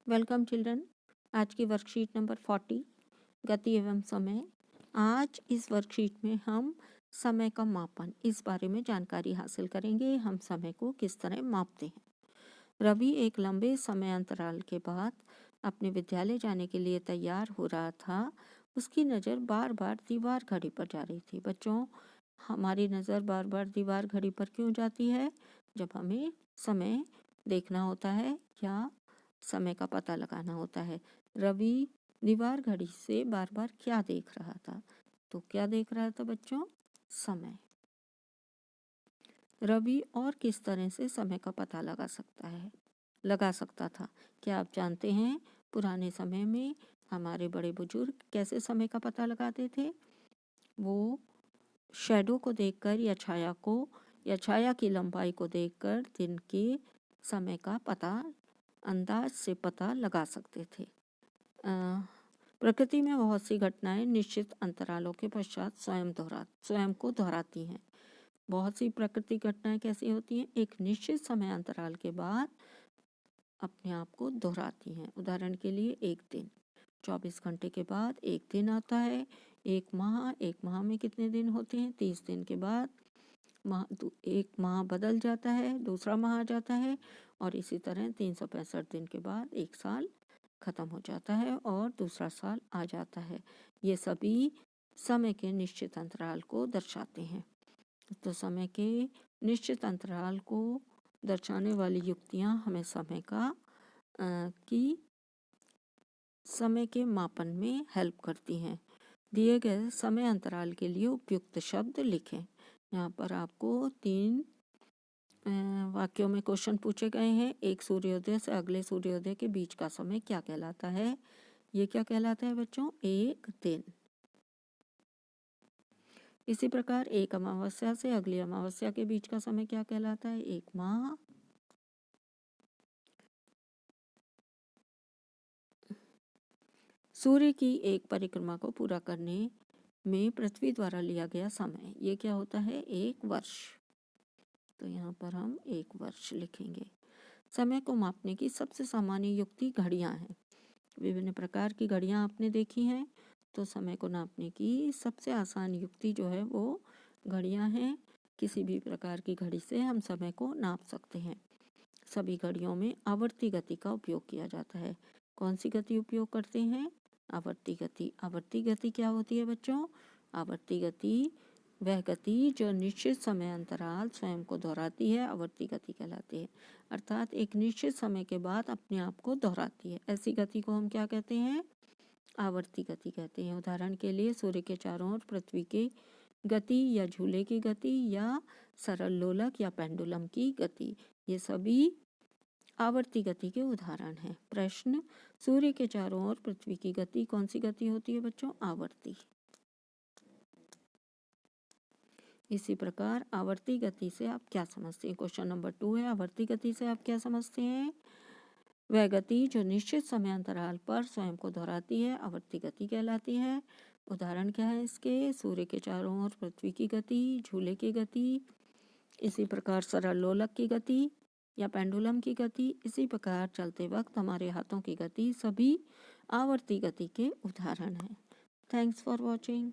Welcome children. आज की worksheet number 40 गति एवं समय। आज इस वर्कशीट में हम समय का मापन इस बारे में जानकारी हासिल करेंगे। हम समय को किस तरह मापते हैं। रवि एक लंबे समय अंतराल के बाद अपने विद्यालय जाने के लिए तैयार हो रहा था। उसकी नज़र बार बार दीवार घड़ी पर जा रही थी। बच्चों, हमारी नज़र बार बार दीवार घड़ी पर क्यों जाती है? जब हमें समय देखना होता है या समय का पता लगाना होता है। रवि दीवार घड़ी से बार बार क्या देख रहा था? तो क्या देख रहा था बच्चों? समय। रवि और किस तरह से समय का पता लगा सकता था? क्या आप जानते हैं पुराने समय में हमारे बड़े बुजुर्ग कैसे समय का पता लगाते थे? वो शैडो को देखकर या छाया की लंबाई को देखकर दिन के समय का अंदाज से पता लगा सकते थे। प्रकृति में बहुत सी घटनाएं निश्चित अंतरालों के पश्चात स्वयं को दोहराती हैं। बहुत सी प्राकृतिक घटनाएं कैसी होती हैं? एक निश्चित समय अंतराल के बाद अपने आप को दोहराती हैं। उदाहरण के लिए एक दिन, 24 घंटे के बाद एक दिन आता है। एक माह में कितने दिन होते हैं? 30 दिन के बाद एक माह बदल जाता है, दूसरा माह आ जाता है और इसी तरह 365 दिन के बाद एक साल खत्म हो जाता है और दूसरा साल आ जाता है। ये सभी समय के निश्चित अंतराल को दर्शाते हैं। तो समय के निश्चित अंतराल को दर्शाने वाली युक्तियां हमें समय के मापन में हेल्प करती हैं। दिए गए समय अंतराल के लिए उपयुक्त शब्द लिखें। यहाँ पर आपको 3 वाक्यों में क्वेश्चन पूछे गए हैं। एक सूर्योदय से अगले सूर्योदय के बीच का समय क्या कहलाता है? ये क्या कहलाता है बच्चों? एक दिन। इसी प्रकार एक अमावस्या से अगली अमावस्या के बीच का समय क्या कहलाता है? एक माह। सूर्य की एक परिक्रमा को पूरा करने में पृथ्वी द्वारा लिया गया समय, ये क्या होता है? एक वर्ष। तो यहाँ पर हम एक वर्ष लिखेंगे। समय को मापने की सबसे सामान्य युक्ति घड़ियाँ हैं। विभिन्न प्रकार की घड़ियाँ आपने देखी हैं। तो समय को नापने की सबसे आसान युक्ति जो है वो घड़ियाँ हैं। किसी भी प्रकार की घड़ी से हम समय को नाप सकते हैं। सभी घड़ियों में आवर्ती गति का उपयोग किया जाता है। कौन सी गति उपयोग करते हैं? आवर्ती गति। आवर्ती गति क्या होती है बच्चों? आवर्ती गति वह गति जो निश्चित समय अंतराल स्वयं को दोहराती है, आवर्ती गति कहलाती है। अर्थात एक निश्चित समय के बाद अपने आप को दोहराती है। ऐसी गति को हम क्या कहते हैं? आवर्ती गति कहते हैं। उदाहरण के लिए सूर्य के चारों ओर पृथ्वी की गति या झूले की गति या सरल लोलक या पेंडुलम की गति, ये सभी आवर्ती गति के उदाहरण हैं। प्रश्न, सूर्य के चारों ओर पृथ्वी की गति कौन सी गति होती है बच्चों? आवर्ती। इसी प्रकार आवर्ती गति से आप क्या समझते हैं? क्वेश्चन नंबर 2 है, आवर्ती गति से आप क्या समझते हैं? वह गति जो निश्चित समय अंतराल पर स्वयं को दोहराती है, आवर्ती गति कहलाती है। उदाहरण क्या है इसके? सूर्य के चारों ओर पृथ्वी की गति, झूले की गति, इसी प्रकार सरल लोलक की गति या पेंडुलम की गति, इसी प्रकार चलते वक्त हमारे हाथों की गति, सभी आवर्ती गति के उदाहरण हैं। Thanks for watching.